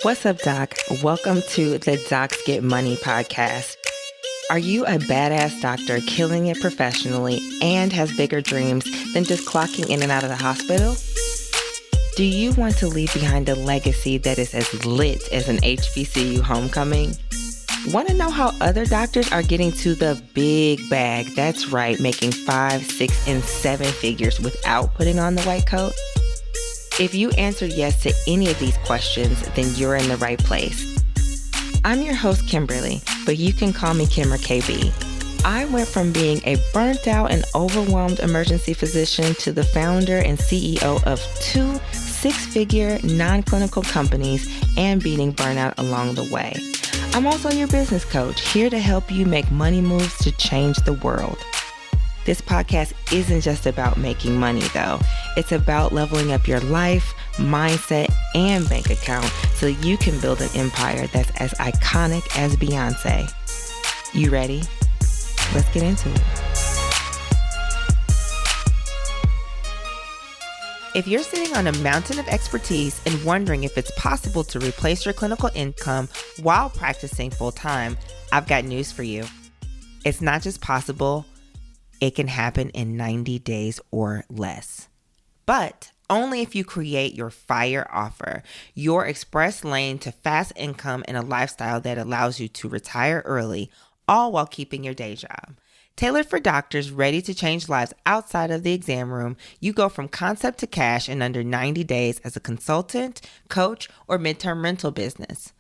What's up, Doc? Welcome to the Docs Get Money podcast. Are you a badass doctor killing it professionally and has bigger dreams than just clocking in and out of the hospital? Do you want to leave behind a legacy that is as lit as an HBCU homecoming? Want to know how other doctors are getting to the big bag? That's right, making 5, 6, and 7 figures without putting on the white coat? If you answered yes to any of these questions, then you're in the right place. I'm your host, Kimberly, but you can call me Kim or KB. I went from being a burnt out and overwhelmed emergency physician to the founder and CEO of 2 6-figure non-clinical companies and beating burnout along the way. I'm also your business coach, here to help you make money moves to change the world. This podcast isn't just about making money, though. It's about leveling up your life, mindset, and bank account so you can build an empire that's as iconic as Beyonce. You ready? Let's get into it. If you're sitting on a mountain of expertise and wondering if it's possible to replace your clinical income while practicing full-time, I've got news for you. It's not just possible, it can happen in 90 days or less. But only if you create your fire offer, your express lane to fast income and a lifestyle that allows you to retire early, all while keeping your day job. Tailored for doctors ready to change lives outside of the exam room, you go from concept to cash in under 90 days as a consultant, coach, or midterm rental business.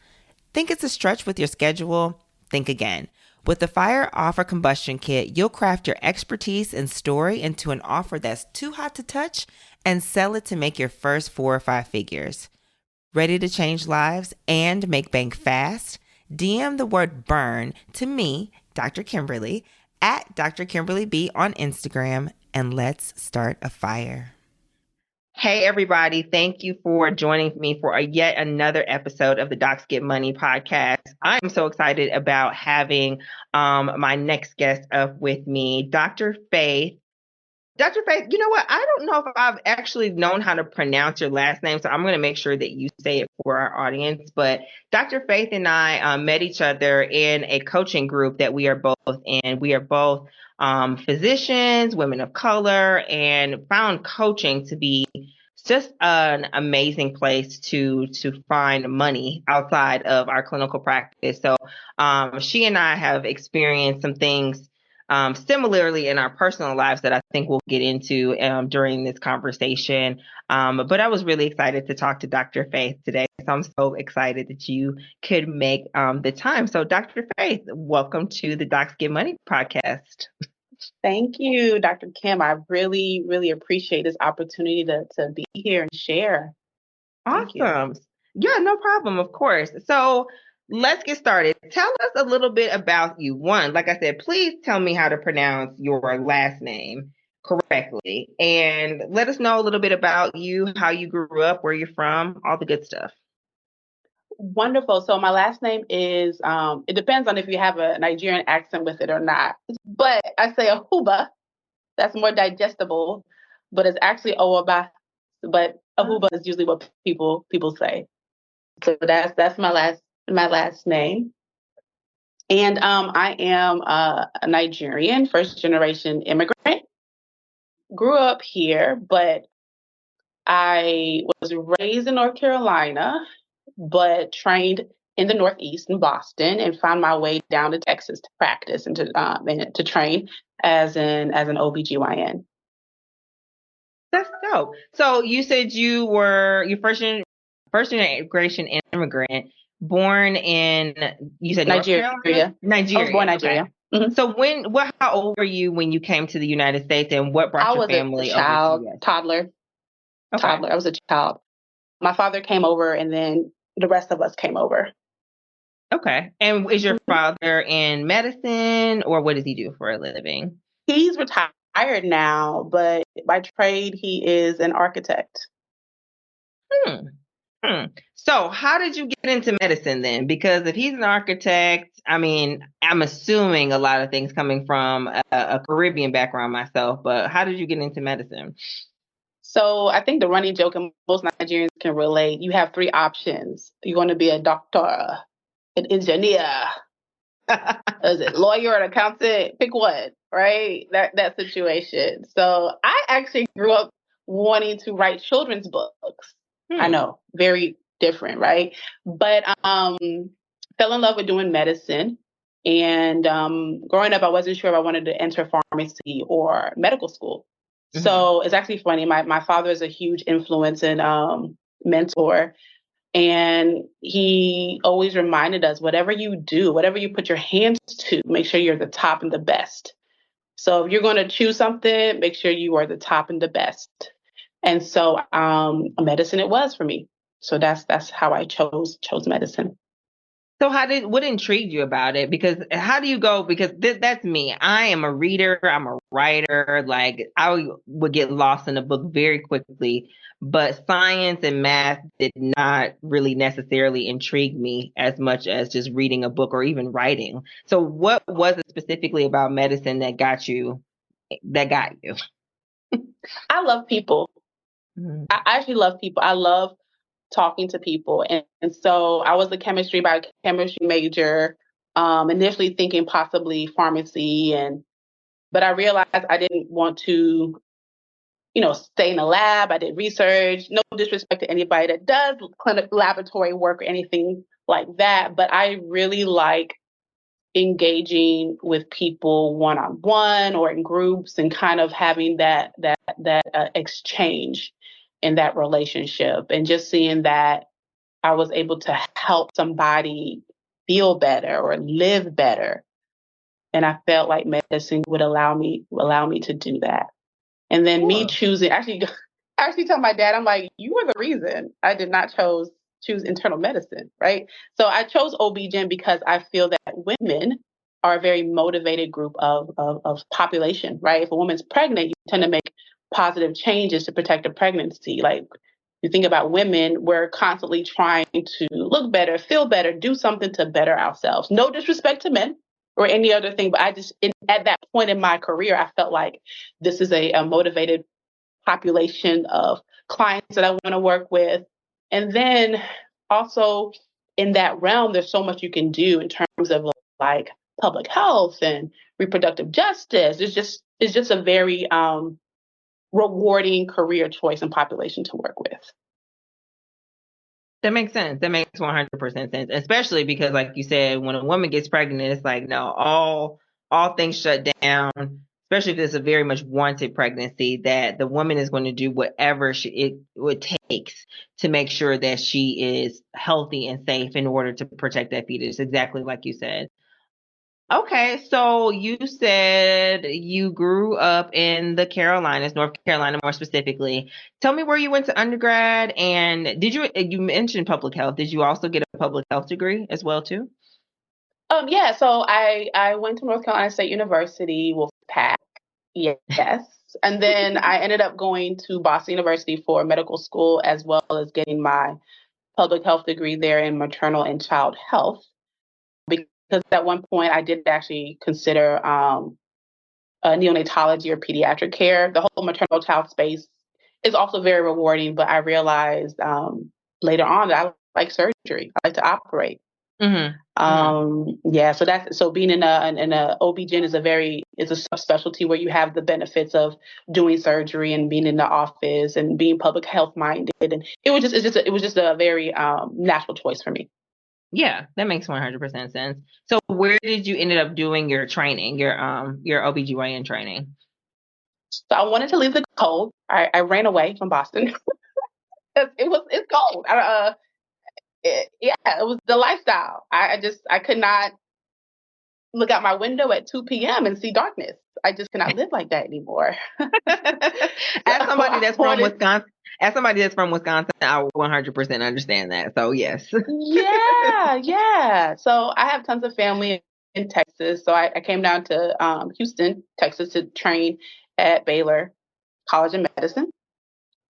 Think it's a stretch with your schedule? Think again. With the Fire Offer Combustion Kit, you'll craft your expertise and story into an offer that's too hot to touch and sell it to make your first 4 or 5 figures. Ready to change lives and make bank fast? DM the word BURN to me, Dr. Kimberly, at Dr. Kimberly B on Instagram, and let's start a fire. Hey, everybody. Thank you for joining me for yet another episode of the Docs Get Money podcast. I'm so excited about having my next guest up with me, Dr. Faith. Dr. Faith, you know what? I don't know if I've actually known how to pronounce your last name, so I'm going to make sure that you say it for our audience. But Dr. Faith and I met each other in a coaching group that we are both in. We are both physicians, women of color, and found coaching to be just an amazing place to find money outside of our clinical practice. So she and I have experienced some things similarly in our personal lives that I think we'll get into during this conversation. But I was really excited to talk to Dr. Faith today. So I'm so excited that you could make the time. So Dr. Faith, welcome to the Docs Get Money podcast. Thank you, Dr. Kim. I really, really appreciate this opportunity to be here and share. Awesome. Yeah, no problem, of course. So let's get started. Tell us a little bit about you. One, like I said, please tell me how to pronounce your last name correctly. And let us know a little bit about you, how you grew up, where you're from, all the good stuff. Wonderful. So my last name is, it depends on if you have a Nigerian accent with it or not. But I say Ohuoba. That's more digestible, but it's actually Ohuoba. But Ohuoba is usually what people say. So that's my last name. And I am a Nigerian, first generation immigrant. Grew up here, but I was raised in North Carolina, but trained in the Northeast in Boston, and found my way down to Texas to practice and to train as an OBGYN. That's dope. So you said you were your first generation immigrant, born in, you said Nigeria. Nigeria. I was born in Nigeria. Okay. Mm-hmm. So how old were you when you came to the United States, and what brought your family over? I was a child, toddler. Okay. Toddler. I was a child. My father came over, and then the rest of us came over. Okay. And is your father in medicine, or what does he do for a living? He's retired now, but by trade, he is an architect. So how did you get into medicine then? Because if he's an architect, I mean, I'm assuming a lot of things coming from a Caribbean background myself, but how did you get into medicine? So I think the running joke, and most Nigerians can relate, you have three options. You're going to be a doctor, an engineer, is it lawyer or accountant? Pick one, right? That situation. So I actually grew up wanting to write children's books. I know, very different, right? But fell in love with doing medicine. And growing up, I wasn't sure if I wanted to enter pharmacy or medical school. So it's actually funny. My father is a huge influence and mentor. And he always reminded us, whatever you do, whatever you put your hands to, make sure you're the top and the best. So if you're going to choose something, make sure you are the top and the best. And so medicine it was for me. So that's how I chose medicine. So what intrigued you about it? Because how do you go? Because that's me. I am a reader. I'm a writer. Like I would get lost in a book very quickly, but science and math did not really necessarily intrigue me as much as just reading a book or even writing. So what was it specifically about medicine that got you? I love people. I actually love people. I love talking to people. And so I was a biochemistry major, initially thinking possibly pharmacy, but I realized I didn't want to, stay in a lab. I did research, no disrespect to anybody that does clinical laboratory work or anything like that. But I really like engaging with people one-on-one or in groups and kind of having that exchange in that relationship, and just seeing that I was able to help somebody feel better or live better. And I felt like medicine would allow me to do that. And then me choosing, I actually tell my dad, I'm like, you were the reason I did not choose internal medicine, right? So I chose OB/GYN because I feel that women are a very motivated group of population, right? If a woman's pregnant, you tend to make positive changes to protect a pregnancy. Like, you think about women, we're constantly trying to look better, feel better, do something to better ourselves. No disrespect to men or any other thing, but at that point in my career, I felt like this is a motivated population of clients that I want to work with. And then also in that realm, there's so much you can do in terms of like public health and reproductive justice. It's just a very rewarding career choice and population to work with. That makes sense. That makes 100% sense, especially because, like you said, when a woman gets pregnant, it's like, no, all things shut down, especially if it's a very much wanted pregnancy, that the woman is going to do whatever it takes to make sure that she is healthy and safe in order to protect that fetus, exactly like you said. Okay, so you said you grew up in the Carolinas, North Carolina more specifically. Tell me where you went to undergrad, and you mentioned public health. Did you also get a public health degree as well too? Yeah, so I went to North Carolina State University, Wolfpack, yes. And then I ended up going to Boston University for medical school, as well as getting my public health degree there in maternal and child health. Because at one point I did actually consider neonatology or pediatric care. The whole maternal child space is also very rewarding, but I realized later on that I like surgery. I like to operate. Yeah, so being in a OB/GYN is a subspecialty where you have the benefits of doing surgery and being in the office and being public health minded, and it was just a very natural choice for me. Yeah, that makes 100% sense. So where did you ended up doing your training, your OBGYN training? So I wanted to leave the cold. I ran away from Boston. It's cold. It was the lifestyle. I could not look out my window at 2 p.m. and see darkness. I just cannot live like that anymore. As somebody that's from Wisconsin, I 100% understand that. So yes. Yeah. So I have tons of family in Texas. So I came down to Houston, Texas to train at Baylor College of Medicine.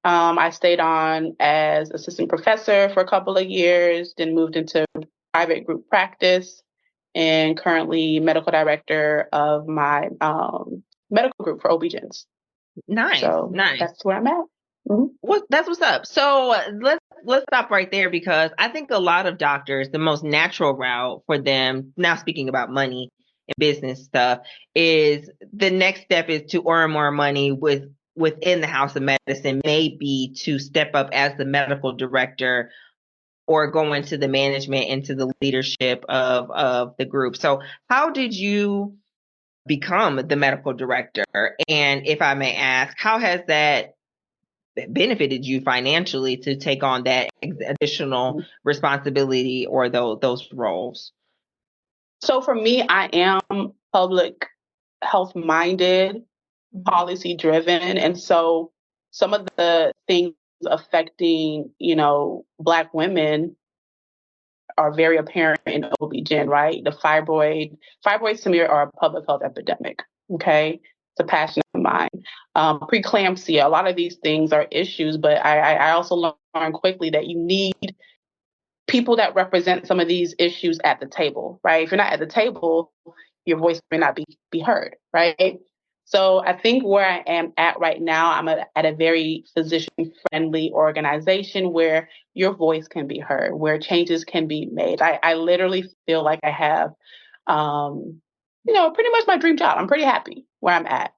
I stayed on as assistant professor for a couple of years, then moved into private group practice, and currently medical director of my medical group for OB/GYNs. Nice. So Nice. that's where I'm at. That's what's up. So let's stop right there, because I think a lot of doctors, the most natural route for them, now speaking about money and business stuff, is the next step is to earn more money within the house of medicine, maybe to step up as the medical director or go into the management, into the leadership of the group. So how did you become the medical director? And if I may ask, how has that benefited you financially to take on that additional responsibility or those roles? So for me, I am public health minded, policy driven. And so some of the things affecting, Black women are very apparent in OB-GYN, right? The fibroids to me are a public health epidemic. Okay. It's a passion of mine. Preeclampsia, a lot of these things are issues, but I also learned quickly that you need people that represent some of these issues at the table, right? If you're not at the table, your voice may not be heard, right? So I think where I am at right now, I'm at a very physician-friendly organization where your voice can be heard, where changes can be made. I literally feel like I have, pretty much my dream job. I'm pretty happy where I'm at.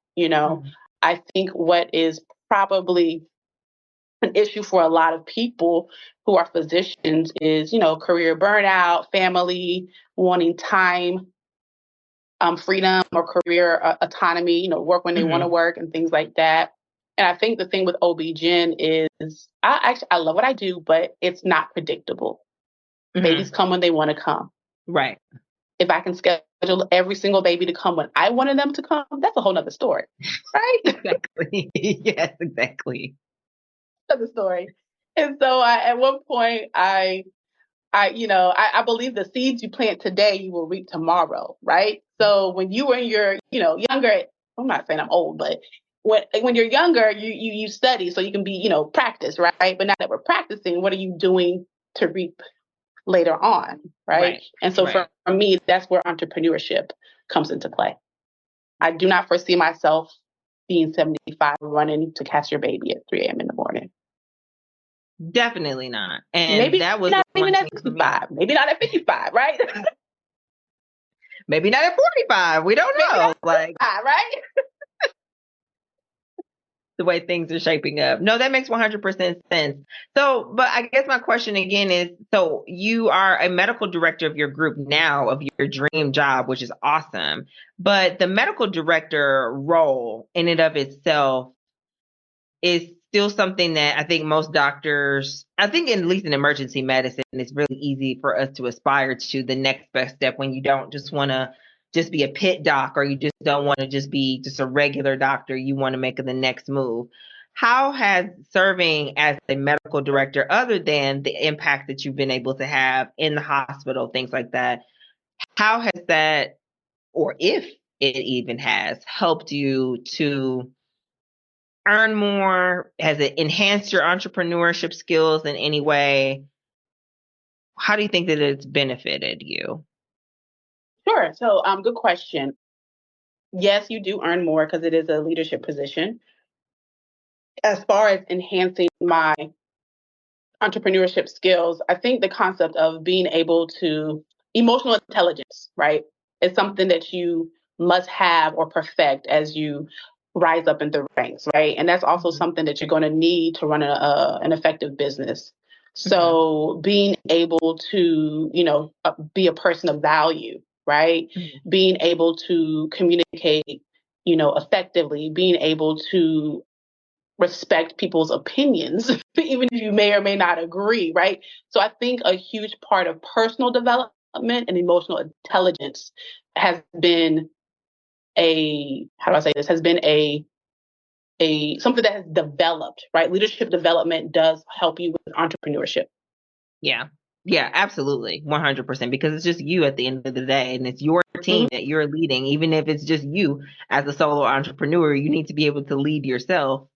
I think what is probably an issue for a lot of people who are physicians is, career burnout, family, wanting time, freedom or career autonomy, work when they want to work and things like that. And I think the thing with OB-GYN is I love what I do, but it's not predictable. Babies come when they want to come. Right. If I can schedule every single baby to come when I wanted them to come, that's a whole nother story. Right? Exactly. Yes, exactly. Another story. And so at one point I believe the seeds you plant today, you will reap tomorrow, right? So when you were in your, younger, I'm not saying I'm old, but when you're younger, you study so you can be, practice, right? But now that we're practicing, what are you doing to reap later on, right? And so for me, that's where entrepreneurship comes into play. I do not foresee myself being 75 running to catch your baby at 3 a.m. in the morning. Definitely not. And maybe that was not even at 65, maybe not at 55, right? Maybe not at 45. We don't know. Right? The way things are shaping up. No, that makes 100% sense. So, but I guess my question again is, so you are a medical director of your group now, of your dream job, which is awesome. But the medical director role in and of itself is still something that I think most doctors, I think at least in emergency medicine, it's really easy for us to aspire to the next best step when you don't just want to just be a pit doc, or you just don't want to just be just a regular doctor. You want to make the next move. How has serving as a medical director, other than the impact that you've been able to have in the hospital, things like that, how has that, or if it even has, helped you to earn more? Has it enhanced your entrepreneurship skills in any way? How do you think that it's benefited you? Sure. So, good question. Yes, you do earn more because it is a leadership position. As far as enhancing my entrepreneurship skills, I think the concept of being able to emotional intelligence, right, is something that you must have or perfect as you rise up in the ranks, right? And that's also something that you're going to need to run an effective business. So being able to, be a person of value, right? Being able to communicate, effectively, being able to respect people's opinions, even if you may or may not agree, right? So I think a huge part of personal development and emotional intelligence has been has been a something that has developed, right? Leadership development does help you with entrepreneurship. Yeah. Yeah, absolutely. 100%, because it's just you at the end of the day, and it's your team that you're leading. Even if it's just you as a solo entrepreneur, you need to be able to lead yourself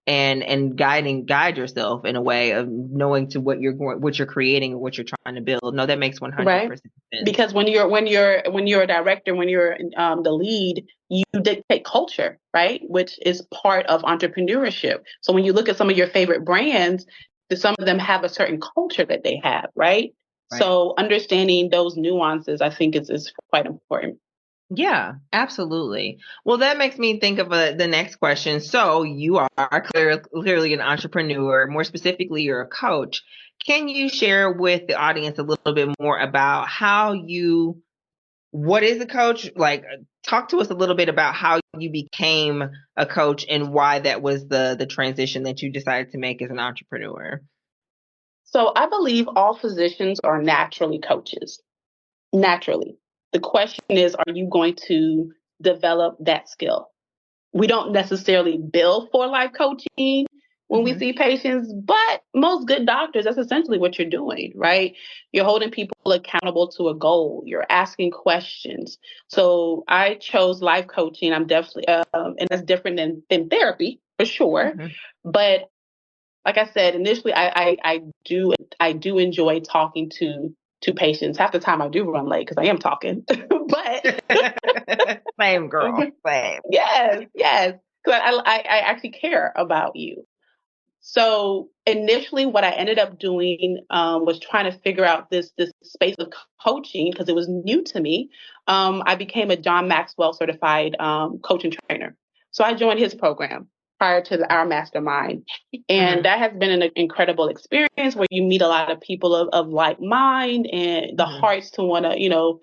and guide yourself in a way of knowing to what you're creating, what you're trying to build. No, that makes 100% right? sense. Because when you're a director, when you're the lead, you dictate culture, right? Which is part of entrepreneurship. So when you look at some of your favorite brands, some of them have a certain culture that they have, right? Right. So understanding those nuances, I think, is quite important. Yeah, absolutely. Well, that makes me think of the next question. So you are clearly an entrepreneur. More specifically, you're a coach. Can you share with the audience a little bit more about what is a coach? Like, talk to us a little bit about how you became a coach and why that was the transition that you decided to make as an entrepreneur. So I believe all physicians are naturally coaches. Naturally. The question is, are you going to develop that skill? We don't necessarily bill for life coaching when we Mm-hmm. see patients, but most good doctors, that's essentially what you're doing, right? You're holding people accountable to a goal. You're asking questions. So I chose life coaching. I'm definitely, and that's different than therapy for sure. Mm-hmm. But like I said, initially, I do enjoy talking to patients. Half the time I do run late because I am talking, but Same girl, same. yes, yes, because I actually care about you. So initially, what I ended up doing was trying to figure out this space of coaching because it was new to me. I became a John Maxwell certified coach and trainer. So I joined his program prior to our mastermind, and Mm-hmm. that has been an incredible experience where you meet a lot of people of like mind and the Mm-hmm. hearts to want to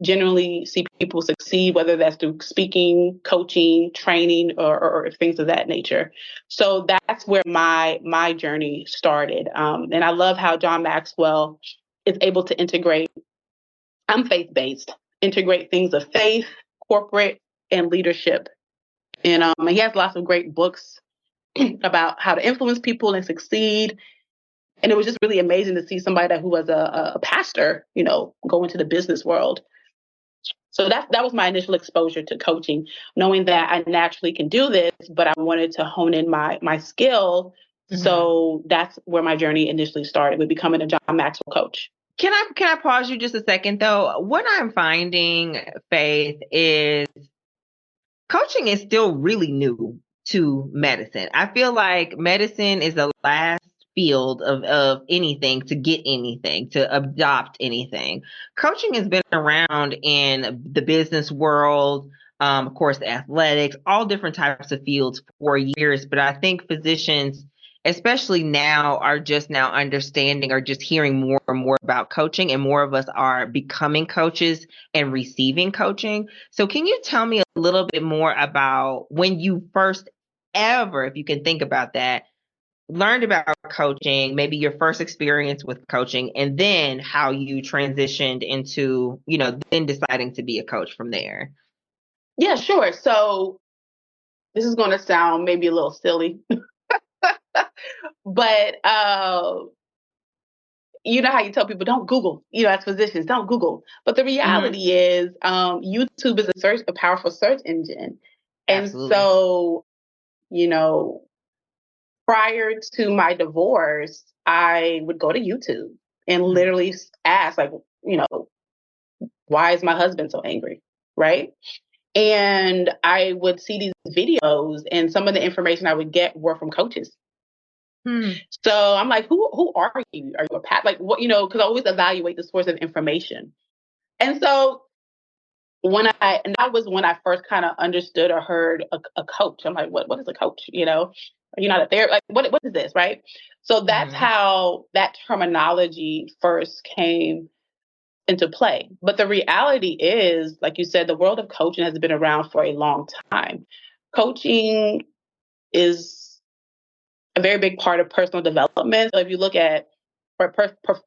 generally see people succeed, whether that's through speaking, coaching, training, or things of that nature. So that's where my journey started. And I love how John Maxwell is able to integrate. I'm faith based. Integrate things of faith, corporate, and leadership. And he has lots of great books about how to influence people and succeed. And it was just really amazing to see somebody who was a pastor, go into the business world. So that was my initial exposure to coaching, knowing that I naturally can do this, but I wanted to hone in my skill. Mm-hmm. So that's where my journey initially started with becoming a John Maxwell coach. Can I pause you just a second though? What I'm finding, Faith, is coaching is still really new to medicine. I feel like medicine is the last field of anything to get anything, to adopt anything. Coaching has been around in the business world, of course, athletics, all different types of fields for years. But I think physicians, especially now, are just now understanding or just hearing more and more about coaching, and more of us are becoming coaches and receiving coaching. So can you tell me a little bit more about when you first ever, if you can think about that, learned about coaching, maybe your first experience with coaching, and then how you transitioned into, then deciding to be a coach from there? Yeah, sure. So this is going to sound maybe a little silly, but you know how you tell people don't Google, as physicians, don't Google. But the Hmm. reality is, YouTube is a powerful search engine, and Absolutely. so you know prior to my divorce, I would go to YouTube and Hmm. literally ask, like, you know, why is my husband so angry? Right. And I would see these videos, and some of the information I would get were from coaches. Hmm. So I'm like, who are you? Are you a pat? Like, what, because I always evaluate the source of information. And so and that was when I first kind of understood or heard a coach. I'm like, what is a coach? Are you not a therapist? Like, what is this? Right. So that's Hmm. how that terminology first came into play. But the reality is, like you said, the world of coaching has been around for a long time. Coaching is a very big part of personal development. So if you look at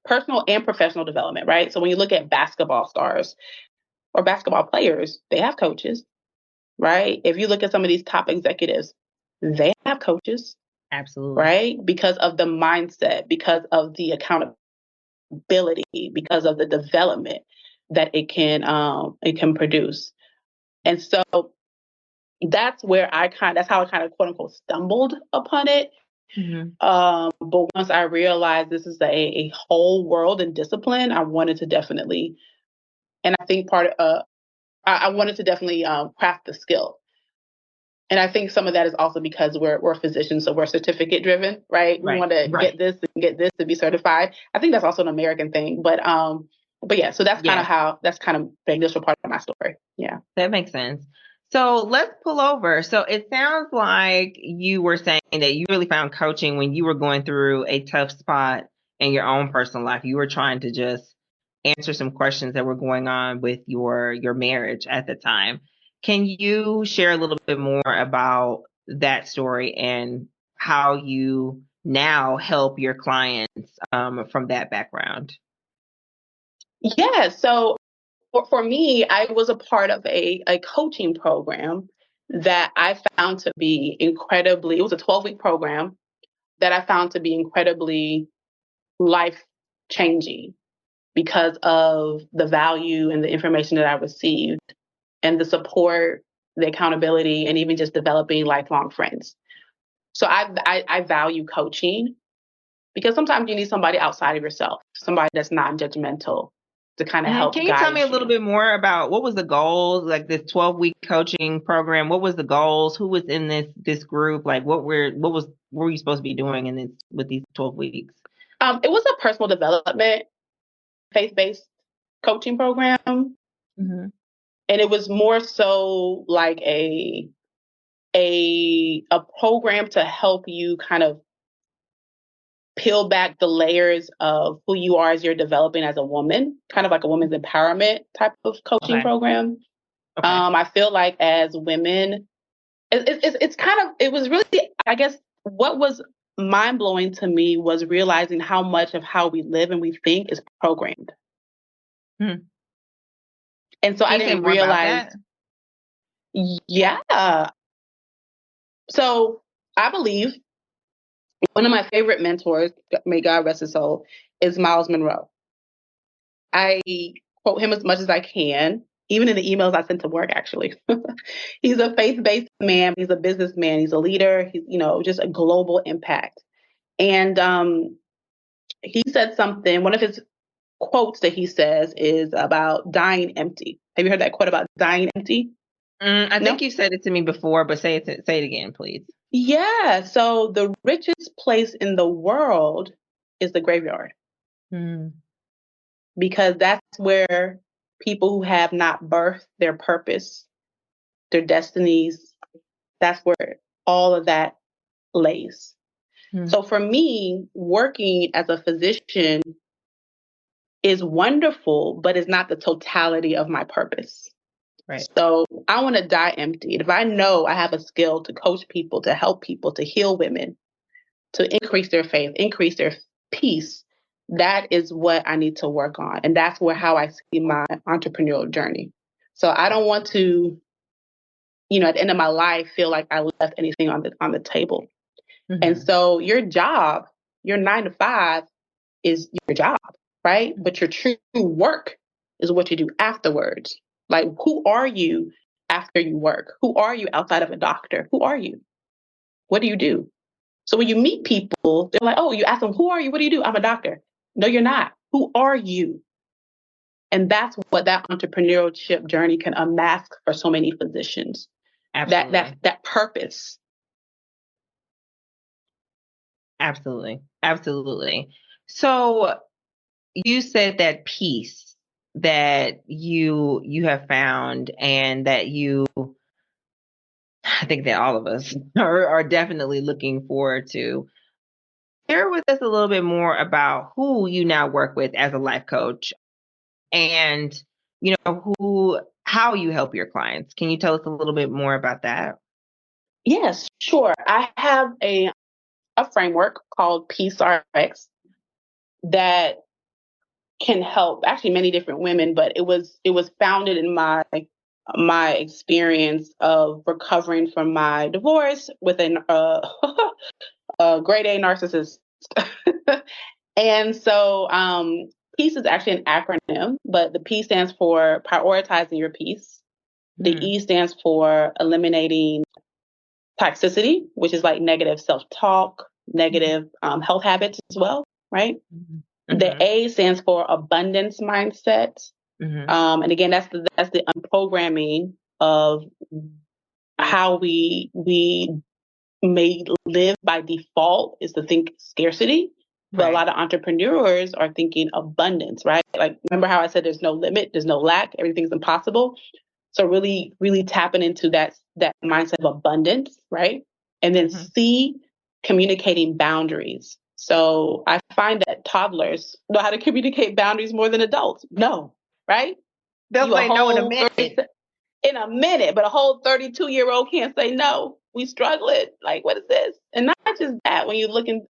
personal and professional development, right? So when you look at basketball stars or basketball players, they have coaches, right? If you look at some of these top executives, they have coaches, Absolutely. right? Because of the mindset, because of the accountability, because of the development that it can produce. And so that's how I kind of quote unquote stumbled upon it. But once I realized this is a whole world and discipline, I wanted to definitely, and I think I wanted to definitely craft the skill. And I think some of that is also because we're physicians, so we're certificate driven, right? We want to get this to be certified. I think that's also an American thing, but yeah. So that's kind of the initial part of my story. Yeah, that makes sense. So let's pull over. So it sounds like you were saying that you really found coaching when you were going through a tough spot in your own personal life. You were trying to just answer some questions that were going on with your marriage at the time. Can you share a little bit more about that story and how you now help your clients from that background? Yeah. So for me, I was a part of a coaching program that I found to be incredibly, it was a 12-week program that I found to be incredibly life changing because of the value and the information that I received and the support, the accountability, and even just developing lifelong friends. So I value coaching because sometimes you need somebody outside of yourself, somebody that's not judgmental to kind of help Can you guide tell me a little bit more about what was the goals, like this 12-week coaching program? What was the goals? Who was in this group? Like what were you supposed to be doing in this with these 12 weeks? It was a personal development, faith-based coaching program. And it was more so like a program to help you kind of peel back the layers of who you are as you're developing as a woman, kind of like a women's empowerment type of coaching program. I feel like as women, it was really, I guess, what was mind blowing to me was realizing how much of how we live and we think is programmed. And so I didn't realize. Yeah. So I believe one of my favorite mentors, may God rest his soul, is Miles Monroe. I quote him as much as I can, even in the emails I sent to work, actually. He's a faith-based man. He's a businessman. He's a leader. He's, just a global impact. And he said something, one of his quotes that he says is about dying empty. Have you heard that quote about dying empty? I think you said it to me before, but say it again, please. Yeah. So the richest place in the world is the graveyard. Because that's where people who have not birthed their purpose, their destinies, that's where all of that lays. So for me, working as a physician is wonderful, but it's not the totality of my purpose. Right. So I want to die empty. If I know I have a skill to coach people, to help people, to heal women, to increase their faith, increase their peace, that is what I need to work on. And that's how I see my entrepreneurial journey. So I don't want to, at the end of my life, feel like I left anything on the table. And so your job, your 9 to 5 is your job, right? But your true work is what you do afterwards. Like, who are you after you work? Who are you outside of a doctor? Who are you? What do you do? So when you meet people, they're like, oh, you ask them, who are you? What do you do? I'm a doctor. No, you're not. Who are you? And that's what that entrepreneurship journey can unmask for so many physicians. Absolutely. That purpose. Absolutely. Absolutely. So you said that peace that you have found and that I think that all of us are definitely looking forward to. Share with us a little bit more about who you now work with as a life coach and, how you help your clients. Can you tell us a little bit more about that? Yes, sure. I have a framework called PeaceRx that can help actually many different women, but it was founded in my experience of recovering from my divorce with a grade A narcissist. And so PEACE is actually an acronym, but the P stands for prioritizing your peace. The E stands for eliminating toxicity, which is like negative self-talk, negative health habits as well, right? The A stands for abundance mindset. And again, that's the unprogramming of how we may live by default is to think scarcity. But a lot of entrepreneurs are thinking abundance, right? Like, remember how I said there's no limit, there's no lack, everything's impossible. So really, really tapping into that mindset of abundance, right? And then C, communicating boundaries. So I find that toddlers know how to communicate boundaries more than adults. No, right? They'll say no in a minute. In a minute, but a whole 32-year-old can't say no. We struggling. Like, what is this? And not just that. When you look in,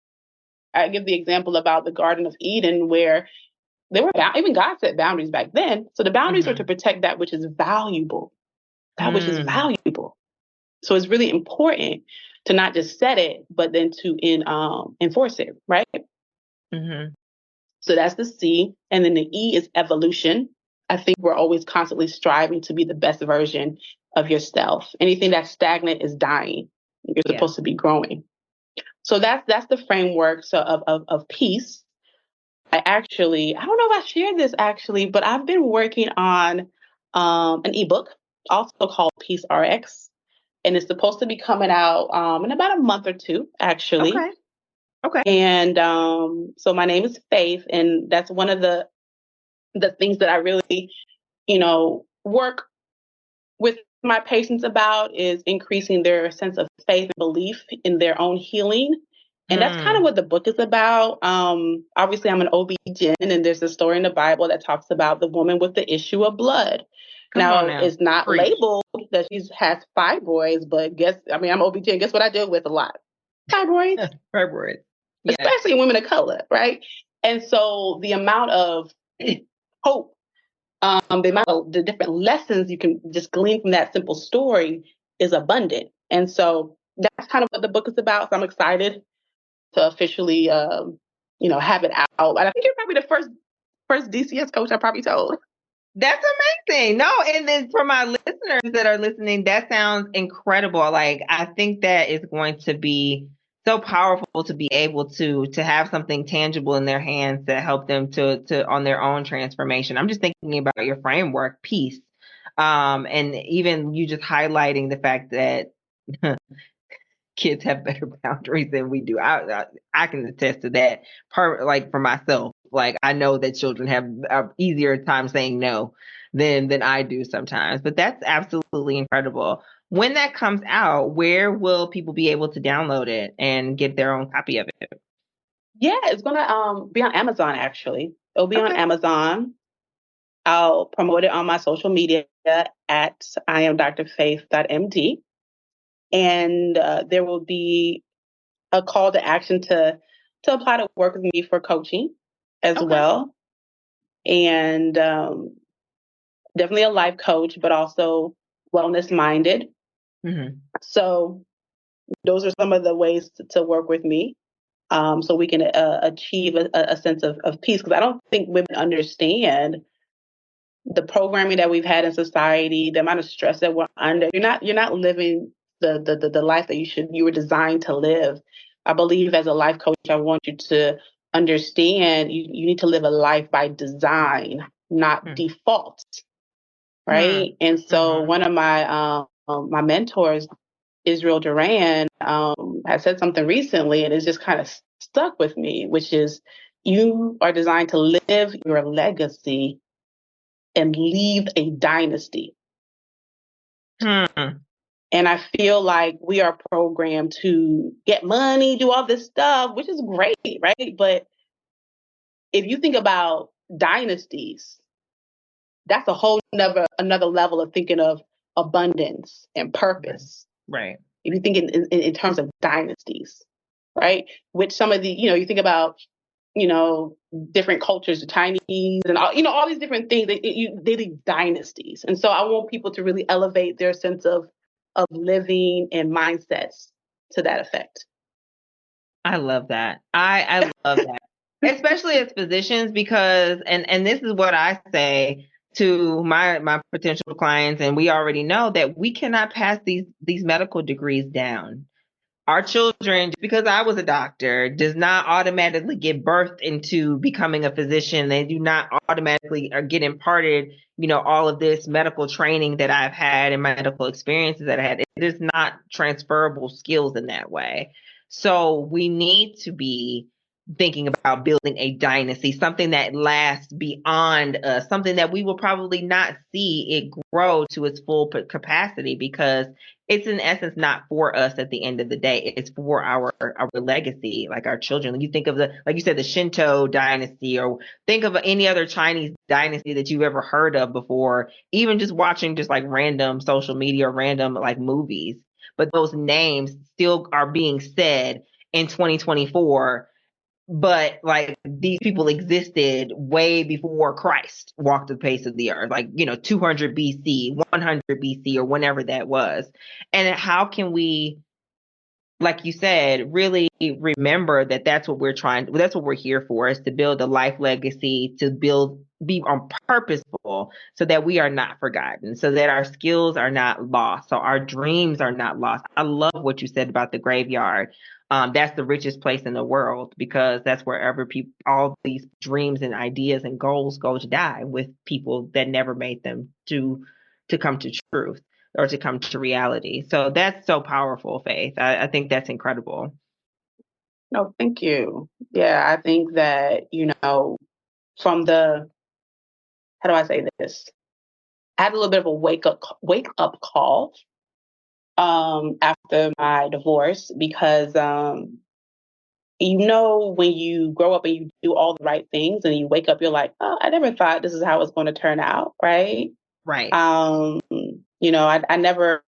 I give the example about the Garden of Eden, where they were even God set boundaries back then. So the boundaries are to protect that which is valuable. That which is valuable. So it's really important to not just set it, but then to enforce it, right? So that's the C. And then the E is evolution. I think we're always constantly striving to be the best version of yourself. Anything that's stagnant is dying. You're supposed to be growing. So that's the framework of peace. I don't know if I shared this actually, but I've been working on an eBook, also called PeaceRx. And it's supposed to be coming out in about a month or two, actually. Okay. And so my name is Faith, and that's one of the things that I really, work with my patients about is increasing their sense of faith and belief in their own healing. And that's kind of what the book is about. Obviously, I'm an OBGYN, and there's a story in the Bible that talks about the woman with the issue of blood. Now, it's not labeled that she has fibroids, but I'm OBGYN. Guess what I deal with a lot? Fibroids. Fibroids. Yeah. Especially in women of color, right? And so the amount of hope, the different lessons you can just glean from that simple story is abundant. And so that's kind of what the book is about. So I'm excited to officially, have it out. And I think you're probably the first DCS coach I probably told. That's amazing. No, and then for my listeners that are listening, that sounds incredible. Like, I think that is going to be so powerful to be able to have something tangible in their hands to help them to on their own transformation. I'm just thinking about your framework, peace. And even you just highlighting the fact that kids have better boundaries than we do. I can attest to that. Like, for myself, like, I know that children have an easier time saying no than I do sometimes. But that's absolutely incredible. When that comes out, where will people be able to download it and get their own copy of it? Yeah, it's gonna be on Amazon. Actually, it'll be on Amazon. I'll promote it on my social media at iamdrfaith.md. And there will be a call to action to apply to work with me for coaching as well. And definitely a life coach, but also wellness minded. So those are some of the ways to work with me. So we can achieve a sense of peace. Because I don't think women understand the programming that we've had in society, the amount of stress that we're under. You're not living the life that you were designed to live. I believe as a life coach, I want you to understand you need to live a life by design, not default. Right. And so one of my mentors, Israel Duran, has said something recently, and it's just kind of stuck with me, which is you are designed to live your legacy and leave a dynasty. And I feel like we are programmed to get money, do all this stuff, which is great, right? But if you think about dynasties, that's a whole another level of thinking of abundance and purpose. Right. If you think in terms of dynasties, right? Which some of the, you think about, different cultures, the Chinese and all these different things, they lead dynasties. And so I want people to really elevate their sense of living and mindsets to that effect. I love that. I love that. Especially as physicians, because, and this is what I say to my potential clients, and we already know that we cannot pass these medical degrees down. Our children, just because I was a doctor, does not automatically get birthed into becoming a physician. They do not automatically get imparted, all of this medical training that I've had and medical experiences that I had. It is not transferable skills in that way. So we need to be thinking about building a dynasty, something that lasts beyond us, something that we will probably not see it grow to its full capacity, because it's in essence not for us at the end of the day. It's for our legacy, like our children. You think of like you said, the Shinto dynasty, or think of any other Chinese dynasty that you've ever heard of before, even just watching just like random social media or random like movies. But those names still are being said in 2024. But like these people existed way before Christ walked the face of the earth, like 200 BC, 100 BC, or whenever that was. And how can we, like you said, really remember that that's what we're here for, is to build a life legacy, to be on purposeful, so that we are not forgotten, so that our skills are not lost, so our dreams are not lost. I love what you said about the graveyard. That's the richest place in the world, because that's wherever all these dreams and ideas and goals go to die, with people that never made them to come to truth or to come to reality. So that's so powerful, Faith. I think that's incredible. No, thank you. Yeah, I think that, from how do I say this? I had a little bit of a wake up call after my divorce, because when you grow up and you do all the right things and you wake up, you're like, oh, I never thought this is how it's going to turn out, right? Right. I never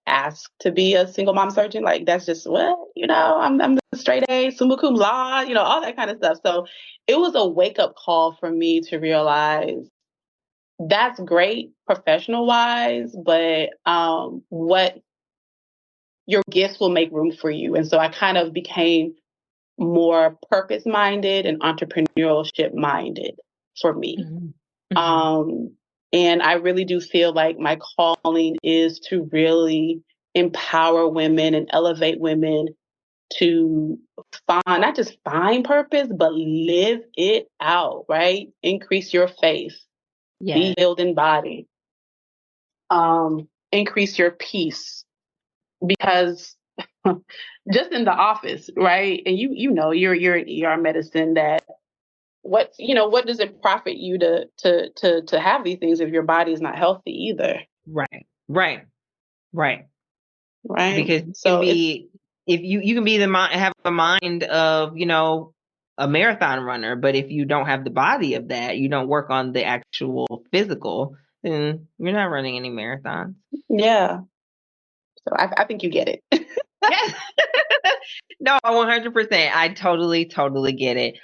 asked to be a single mom surgeon. Like, that's just I'm the straight A, summa cum laude, all that kind of stuff. So it was a wake up call for me to realize that's great professional wise, but what your gifts will make room for you. And so I kind of became more purpose minded and entrepreneurship minded for me. Mm-hmm. Mm-hmm. And I really do feel like my calling is to really empower women and elevate women to not just find purpose, but live it out, right? Increase your faith, be healed in body, increase your peace, because just in the office, right? And you're in ER medicine, that what does it profit you to have these things if your body is not healthy either? Right. Because you So can be, if you can be have a mind of, a marathon runner, but if you don't have the body of that, you don't work on the actual physical, then you're not running any marathons. Yeah. So I think you get it. Yes. No, 100%. I totally get it.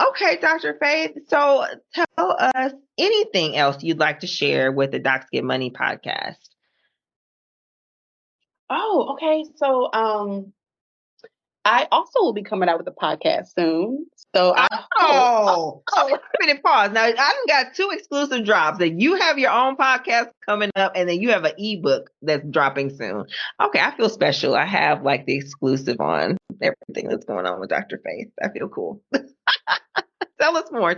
Okay, Dr. Faith. So tell us anything else you'd like to share with the Docs Get Money podcast. Oh, okay. So I also will be coming out with a podcast soon. So I hope. Wait a minute, pause. Now, I done got 2 exclusive drops. That you have your own podcast coming up, and then you have an ebook that's dropping soon. Okay, I feel special. I have like the exclusive on everything that's going on with Dr. Faith. I feel cool. Tell us more.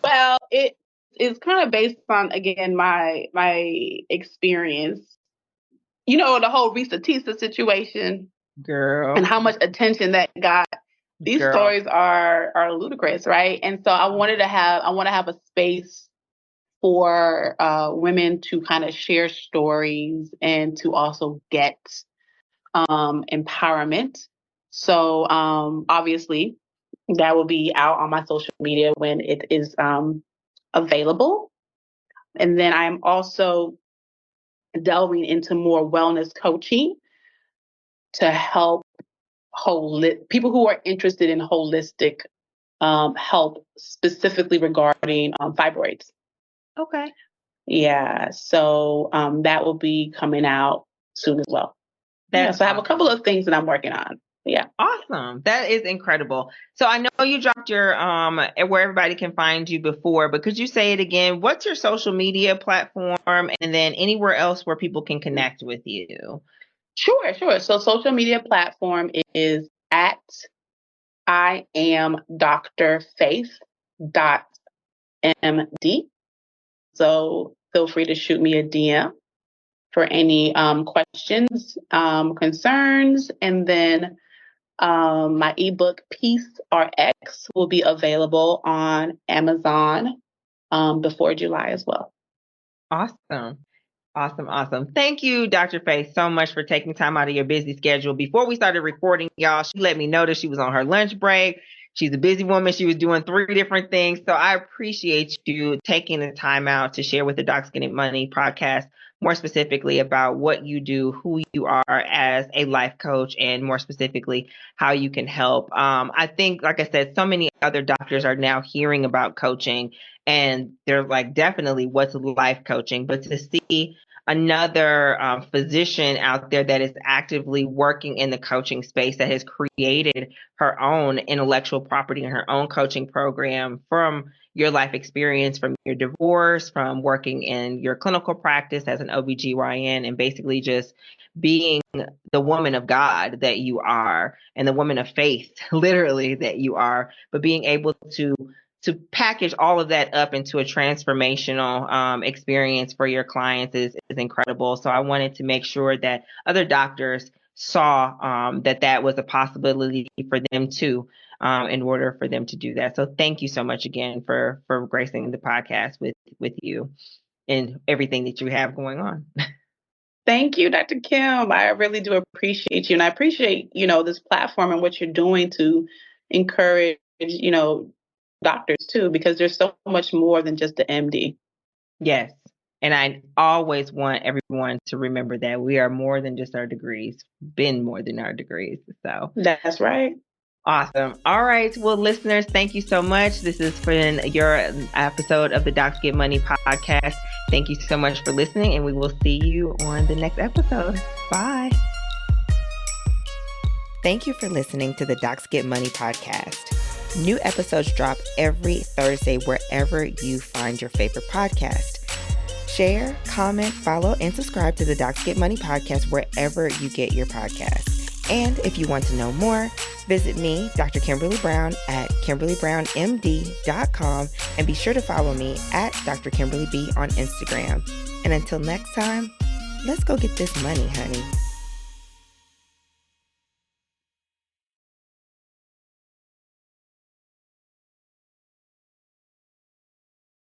Well, it is kind of based on, again, my experience. The whole Risa Tisa situation. Girl. And how much attention that got. These stories are ludicrous, right? And so I want to have a space for women to kind of share stories and to also get empowerment. So obviously that will be out on my social media when it is available. And then I'm also delving into more wellness coaching to help people who are interested in holistic help, specifically regarding fibroids. Okay. Yeah. So that will be coming out soon as well. So I have a couple of things that I'm working on. Yeah. Awesome. That is incredible. So I know you dropped your where everybody can find you before, but could you say it again? What's your social media platform, and then anywhere else where people can connect with you? Sure. So social media platform is at I am Dr. Faith.md. So feel free to shoot me a DM for any questions, concerns, and then my ebook PeaceRx will be available on Amazon before July as well. Awesome. Awesome. Thank you, Dr. Faith, so much for taking time out of your busy schedule. Before we started recording, y'all, she let me know that she was on her lunch break. She's a busy woman. She was doing 3 different things. So I appreciate you taking the time out to share with the Docs Getting Money podcast, more specifically about what you do, who you are as a life coach, and more specifically, how you can help. I think, like I said, so many other doctors are now hearing about coaching, and they're like, definitely, what's life coaching? But to see another physician out there that is actively working in the coaching space, that has created her own intellectual property and her own coaching program from your life experience, from your divorce, from working in your clinical practice as an OBGYN, and basically just being the woman of God that you are, and the woman of faith, literally, that you are, but being able to package all of that up into a transformational experience for your clients is incredible. So I wanted to make sure that other doctors saw that was a possibility for them too, in order for them to do that. So thank you so much again for gracing the podcast with you and everything that you have going on. Thank you, Dr. Kim. I really do appreciate you. And I appreciate, this platform and what you're doing to encourage, doctors too, because there's so much more than just the MD. Yes. And I always want everyone to remember that we are more than just our degrees, been more than our degrees. So that's right. Awesome. All right. Well, listeners, thank you so much. This has been your episode of the Docs Get Money podcast. Thank you so much for listening, and we will see you on the next episode. Bye. Thank you for listening to the Docs Get Money podcast. New episodes drop every Thursday wherever you find your favorite podcast. Share, comment, follow, and subscribe to the Docs Get Money podcast wherever you get your podcasts. And if you want to know more, visit me, Dr. Kimberly Brown, at KimberlyBrownMD.com, and be sure to follow me at Dr. Kimberly B on Instagram. And until next time, let's go get this money, honey.